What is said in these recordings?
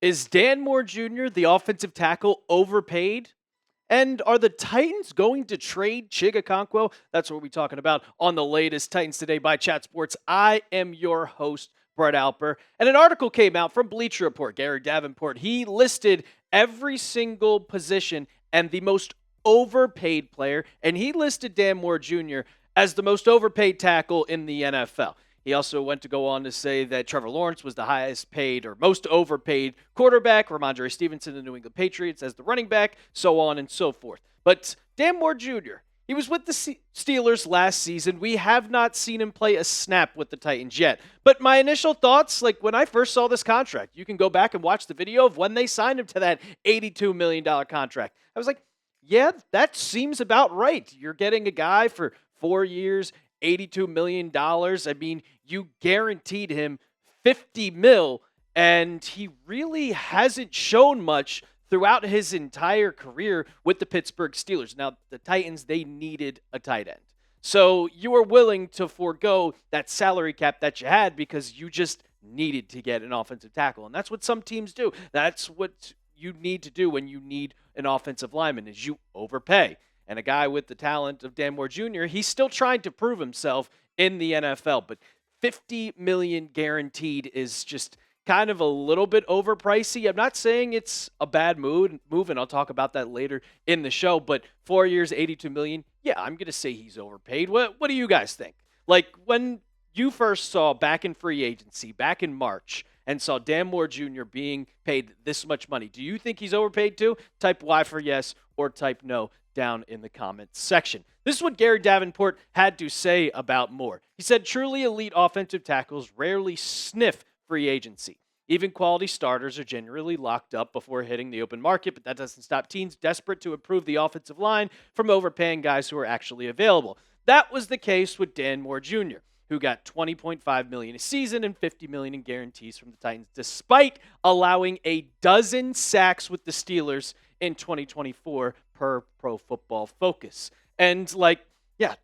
Is Dan Moore Jr., the offensive tackle, overpaid? And are the Titans going to trade Chig Okonkwo? That's what we're talking about on the latest Titans Today by Chat Sports. I am your host, Brett Alper. And an article came out from Bleacher Report, Gary Davenport. He listed every single position and the most overpaid player, and he listed Dan Moore Jr. as the most overpaid tackle in the NFL. He also went to go on to say that Trevor Lawrence was the highest paid or most overpaid quarterback, Ramondre Stevenson, the New England Patriots, as the running back, so on and so forth. But Dan Moore Jr., he was with the Steelers last season. We have not seen him play a snap with the Titans yet. But my initial thoughts, like when I first saw this contract, you can go back and watch the video of when they signed him to that $82 million contract. I was like, yeah, that seems about right. You're getting a guy for 4 years, $82 million. I mean, you guaranteed him $50 million, and he really hasn't shown much throughout his entire career with the Pittsburgh Steelers. Now, the Titans, they needed a tight end. So you were willing to forego that salary cap that you had because you just needed to get an offensive tackle. And that's what some teams do. That's what you need to do when you need an offensive lineman, is you overpay. And a guy with the talent of Dan Moore Jr., he's still trying to prove himself in the NFL. But $50 million guaranteed is just kind of a little bit overpricey. I'm not saying it's a bad move, and I'll talk about that later in the show. But 4 years, $82 million, yeah, I'm going to say he's overpaid. What do you guys think? Like when you first saw back in free agency, back in March, and saw Dan Moore Jr. being paid this much money, do you think he's overpaid too? Type Y for yes or type no down in the comments section. This is what Gary Davenport had to say about Moore. He said, truly elite offensive tackles rarely sniff free agency. Even quality starters are generally locked up before hitting the open market, but that doesn't stop teams desperate to improve the offensive line from overpaying guys who are actually available. That was the case with Dan Moore Jr., who got $20.5 million a season and $50 million in guarantees from the Titans, despite allowing a dozen sacks with the Steelers in 2024 per Pro Football Focus. And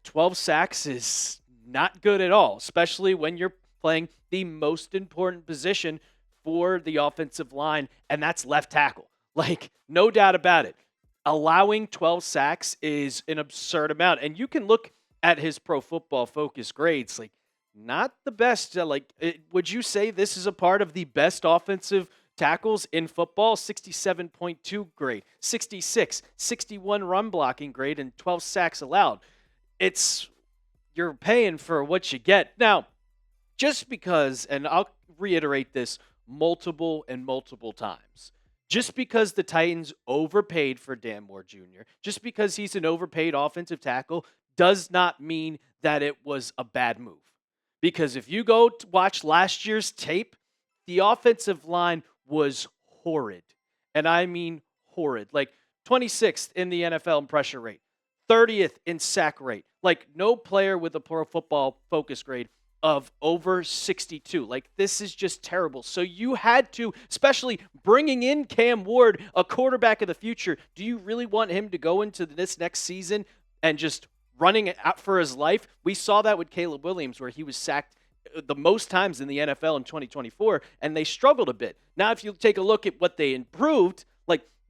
12 sacks is not good at all, especially when you're playing the most important position for the offensive line, and that's left tackle. No doubt about it. Allowing 12 sacks is an absurd amount. And you can look at his Pro Football Focus grades, not the best. Would you say this is a part of the best offensive tackles in football? 67.2 grade, 66, 61 run blocking grade, and 12 sacks allowed. You're paying for what you get. Now, just because, and I'll reiterate this multiple times, just because the Titans overpaid for Dan Moore Jr., just because he's an overpaid offensive tackle, does not mean that it was a bad move. Because if you go to watch last year's tape, the offensive line was horrid. And I mean horrid. 26th in the NFL in pressure rate, 30th in sack rate. No player with a Pro Football Focus grade of over 62. This is just terrible. So you had to, especially bringing in Cam Ward, a quarterback of the future, do you really want him to go into this next season and just running out for his life? We saw that with Caleb Williams, where he was sacked the most times in the NFL in 2024, and they struggled a bit. Now, if you take a look at what they improved,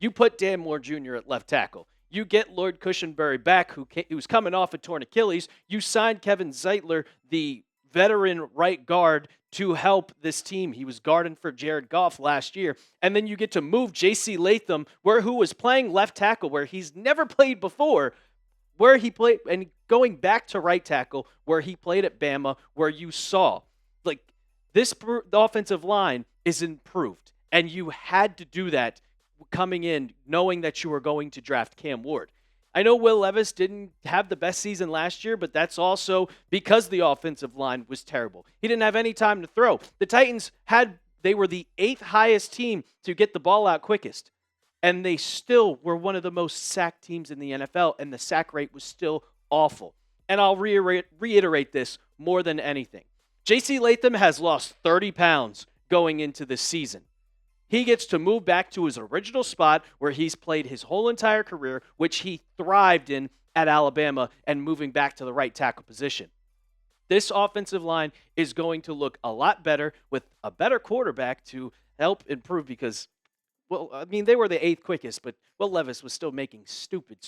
you put Dan Moore Jr. at left tackle. You get Lloyd Cushenberry back, who's coming off a torn Achilles. You signed Kevin Zeitler, the veteran right guard, to help this team. He was guarding for Jared Goff last year. And then you get to move J.C. Latham, who was playing left tackle, where he's never played before, where he played, and going back to right tackle, where he played at Bama, where you saw, the offensive line is improved. And you had to do that coming in, knowing that you were going to draft Cam Ward. I know Will Levis didn't have the best season last year, but that's also because the offensive line was terrible. He didn't have any time to throw. The Titans they were the 8th highest team to get the ball out quickest, and they still were one of the most sacked teams in the NFL, and the sack rate was still awful. And I'll reiterate this more than anything. J.C. Latham has lost 30 pounds going into this season. He gets to move back to his original spot where he's played his whole entire career, which he thrived in at Alabama, and moving back to the right tackle position. This offensive line is going to look a lot better with a better quarterback to help improve, because Well, I mean, they were the eighth quickest, but Will Levis was still making stupid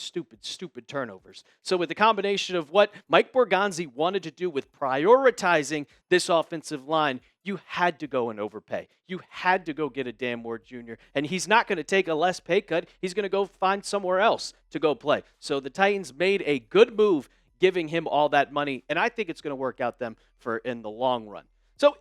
turnovers. So, with the combination of what Mike Borgonzi wanted to do with prioritizing this offensive line, you had to go and overpay. You had to go get a Dan Moore Jr., and he's not going to take a less pay cut. He's going to go find somewhere else to go play. So, the Titans made a good move giving him all that money, and I think it's going to work out them for in the long run. So,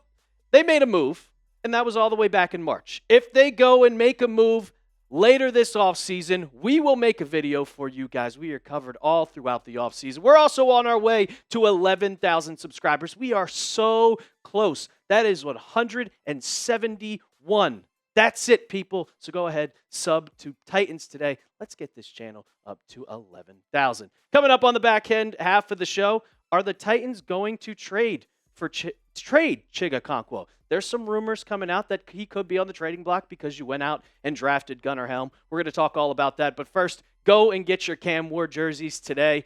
they made a move. And that was all the way back in March. If they go and make a move later this offseason, we will make a video for you guys. We are covered all throughout the offseason. We're also on our way to 11,000 subscribers. We are so close. That is 171. That's it, people. So go ahead, sub to Titans today. Let's get this channel up to 11,000. Coming up on the back end half of the show, are the Titans going to trade Chig Okonkwo? There's some rumors coming out that he could be on the trading block because you went out and drafted Gunnar Helm. We're going to talk all about that. But first, go and get your Cam Ward jerseys today.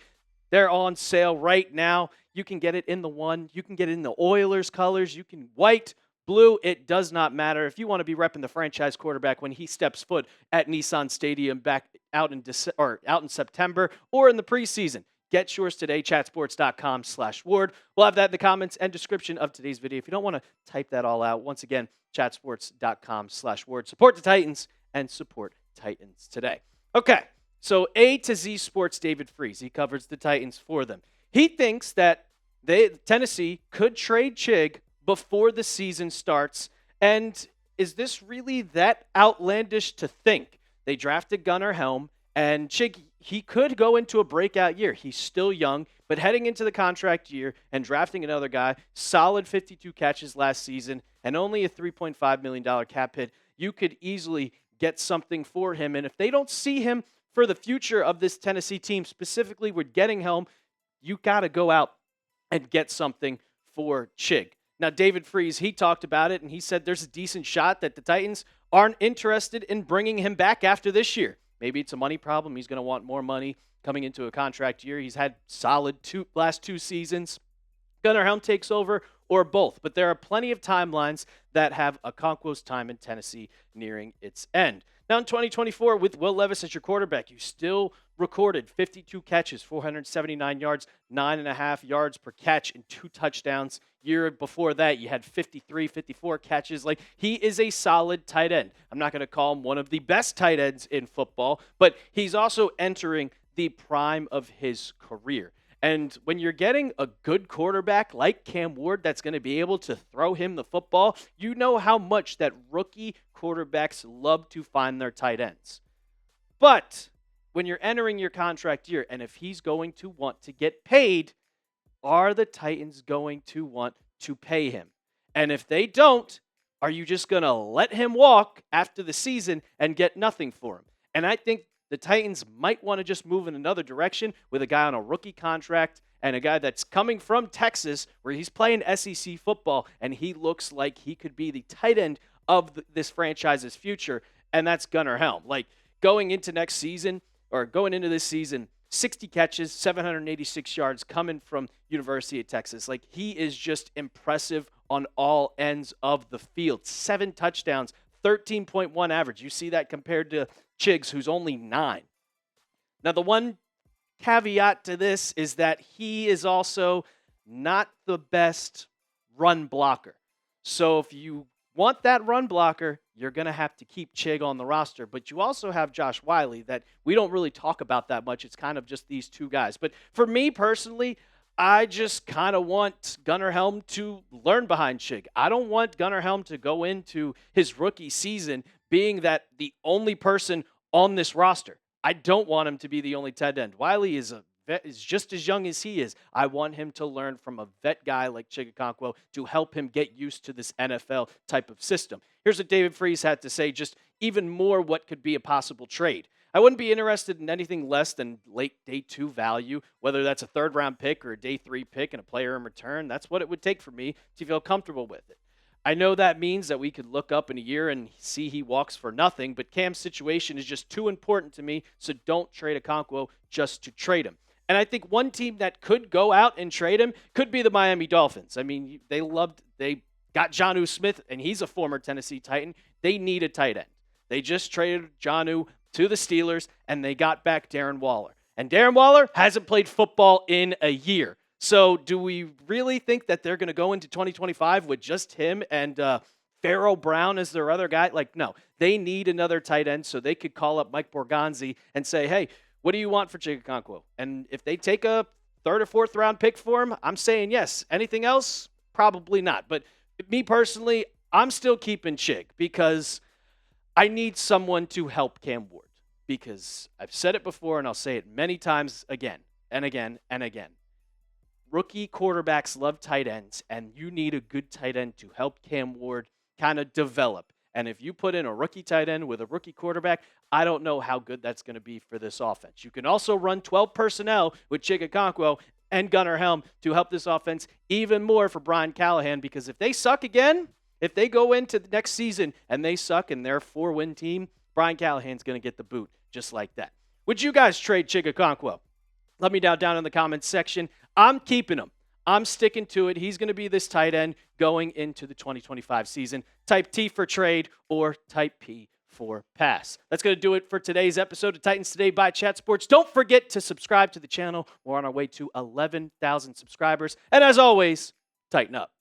They're on sale right now. You can get it in the one. You can get it in the Oilers colors. You can white, blue. It does not matter. If you want to be repping the franchise quarterback when he steps foot at Nissan Stadium back out in September or in the preseason, get yours today, chatsports.com/Ward. We'll have that in the comments and description of today's video. If you don't want to type that all out, once again, chatsports.com/Ward. Support the Titans and support Titans today. Okay, so A to Z Sports' David Freese, he covers the Titans for them. He thinks that Tennessee could trade Chig before the season starts. And is this really that outlandish to think? They drafted Gunnar Helm, and Chig, he could go into a breakout year. He's still young, but heading into the contract year and drafting another guy, solid 52 catches last season and only a $3.5 million cap hit, you could easily get something for him. And if they don't see him for the future of this Tennessee team, specifically with getting Helm, you got to go out and get something for Chig. Now, David Freese, he talked about it, and he said there's a decent shot that the Titans aren't interested in bringing him back after this year. Maybe it's a money problem. He's going to want more money coming into a contract year. He's had solid last two seasons. Gunnar Helm takes over, or both. But there are plenty of timelines that have Okonkwo's time in Tennessee nearing its end. Now in 2024, with Will Levis as your quarterback, you still recorded 52 catches, 479 yards, 9.5 yards per catch, and 2 touchdowns. Year before that, you had 53, 54 catches. Like, he is a solid tight end. I'm not going to call him one of the best tight ends in football, but he's also entering the prime of his career. And when you're getting a good quarterback like Cam Ward that's going to be able to throw him the football, you know how much that rookie quarterbacks love to find their tight ends. But when you're entering your contract year, and if he's going to want to get paid, are the Titans going to want to pay him? And if they don't, are you just going to let him walk after the season and get nothing for him? And I think the Titans might want to just move in another direction with a guy on a rookie contract and a guy that's coming from Texas where he's playing SEC football, and he looks like he could be the tight end of this franchise's future, and that's Gunnar Helm. Like, going into this season, 60 catches, 786 yards coming from University of Texas. Like, he is just impressive on all ends of the field. 7 touchdowns, 13.1 average. You see that compared to Chig's, who's only 9. Now, the one caveat to this is that he is also not the best run blocker. So if you want that run blocker, you're going to have to keep Chig on the roster. But you also have Josh Wiley that we don't really talk about that much. It's kind of just these two guys. But for me personally, I just kind of want Gunnar Helm to learn behind Chig. I don't want Gunnar Helm to go into his rookie season being that the only person on this roster. I don't want him to be the only tight end. Wiley is just as young as he is. I want him to learn from a vet guy like Chig Okonkwo to help him get used to this NFL type of system. Here's what David Freese had to say, just even more what could be a possible trade. I wouldn't be interested in anything less than late day 2 value, whether that's a 3rd-round pick or a day 3 pick and a player in return. That's what it would take for me to feel comfortable with it. I know that means that we could look up in a year and see he walks for nothing, but Cam's situation is just too important to me, so don't trade Okonkwo just to trade him. And I think one team that could go out and trade him could be the Miami Dolphins. I mean, they got Jonnu Smith, and he's a former Tennessee Titan. They need a tight end. They just traded Jonnu to the Steelers, and they got back Darren Waller. And Darren Waller hasn't played football in a year. So do we really think that they're going to go into 2025 with just him and Pharaoh Brown as their other guy? Like, no. They need another tight end so they could call up Mike Borgonzi and say, hey, what do you want for Chig Okonkwo? And if they take a third or fourth round pick for him, I'm saying yes. Anything else? Probably not. But me personally, I'm still keeping Chig because I need someone to help Cam Ward. Because I've said it before and I'll say it many times again and again and again. Rookie quarterbacks love tight ends, and you need a good tight end to help Cam Ward kind of develop. And if you put in a rookie tight end with a rookie quarterback, I don't know how good that's going to be for this offense. You can also run 12 personnel with Chig Okonkwo and Gunnar Helm to help this offense even more for Brian Callahan, because if they suck again, if they go into the next season and they suck and they're a 4-win team, Brian Callahan's going to get the boot just like that. Would you guys trade Chig Okonkwo? Let me know down in the comments section. I'm keeping him. I'm sticking to it. He's going to be this tight end going into the 2025 season. Type T for trade or type P for pass. That's going to do it for today's episode of Titans Today by Chat Sports. Don't forget to subscribe to the channel. We're on our way to 11,000 subscribers. And as always, tighten up.